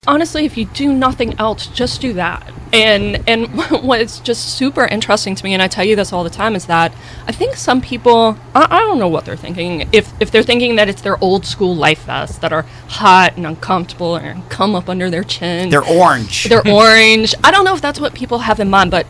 honestly, if you do nothing else, just do that. And what's just super interesting to me, and I tell you this all the time, is that I think some people, I don't know what they're thinking. If they're thinking that it's their old school life vests that are hot and uncomfortable and come up under their chin. They're orange. They're orange. I don't know if that's what people have in mind, but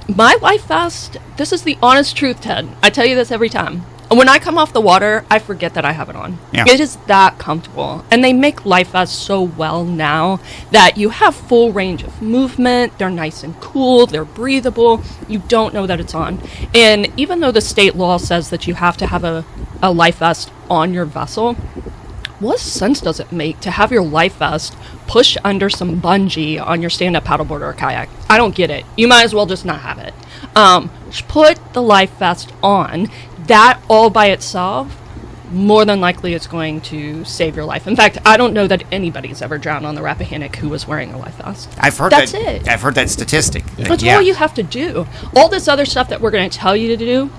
my life vest, this is the honest truth, Ted. I tell you this every time. When I come off the water, I forget that I have it on. Yeah. It is that comfortable. And they make life vests so well now that you have full range of movement. They're nice and cool. They're breathable. You don't know that it's on. And even though the state law says that you have to have a life vest on your vessel, what sense does it make to have your life vest push under some bungee on your stand-up paddleboard or kayak? I don't get it. You might as well just not have it. Just put the life vest on. That all by itself, more than likely it's going to save your life. In fact, I don't know that anybody's ever drowned on the Rappahannock who was wearing a life vest. I've heard That's that. it. I've heard that statistic. That's all you have to do. All this other stuff that we're going to tell you to do,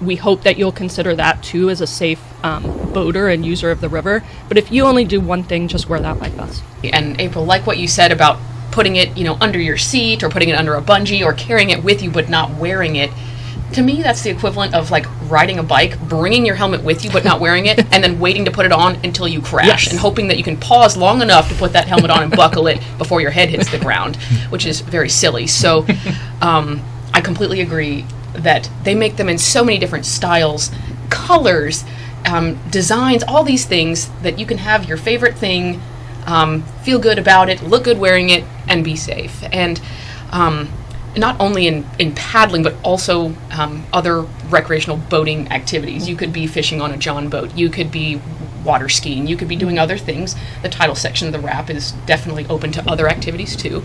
we hope that you'll consider that too as a safe boater and user of the river. But if you only do one thing, just wear that life vest. And April, like what you said about putting it, under your seat or putting it under a bungee or carrying it with you but not wearing it, to me, that's the equivalent of like riding a bike, bringing your helmet with you but not wearing it, and then waiting to put it on until you crash, Yes. and hoping that you can pause long enough to put that helmet on and buckle it before your head hits the ground, which is very silly. So I completely agree that they make them in so many different styles, colors, designs, all these things that you can have your favorite thing, feel good about it, look good wearing it, and be safe. And not only in paddling, but also other recreational boating activities. You could be fishing on a John boat. You could be water skiing. You could be doing other things. The tidal section of the RAP is definitely open to other activities too.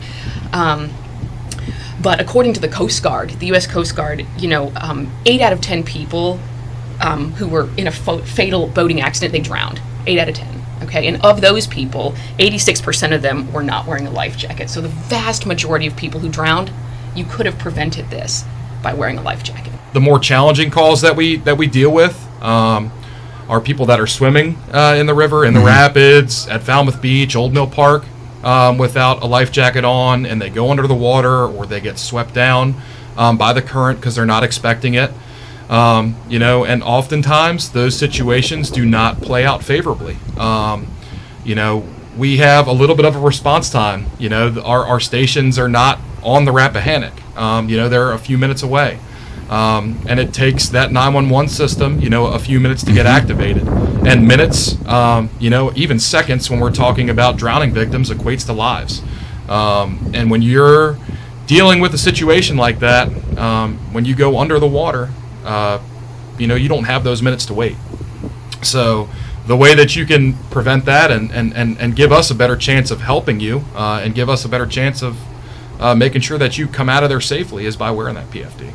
But according to the Coast Guard, the U.S. Coast Guard, 8 out of 10 people who were in a fatal boating accident, they drowned. 8 out of 10. Okay, and of those people, 86% of them were not wearing a life jacket. So the vast majority of people who drowned, you could have prevented this by wearing a life jacket. The more challenging calls that we deal with are people that are swimming in the river, in the rapids, at Falmouth Beach, Old Mill Park, without a life jacket on, and they go under the water or they get swept down by the current because they're not expecting it. And oftentimes those situations do not play out favorably. We have a little bit of a response time. Our stations are not on the Rappahannock. They're a few minutes away. And it takes that 911 system, a few minutes to get activated. And minutes, even seconds when we're talking about drowning victims equates to lives. And when you're dealing with a situation like that, when you go under the water, you don't have those minutes to wait. So the way that you can prevent that and give us a better chance of helping you and give us a better chance of making sure that you come out of there safely is by wearing that PFD.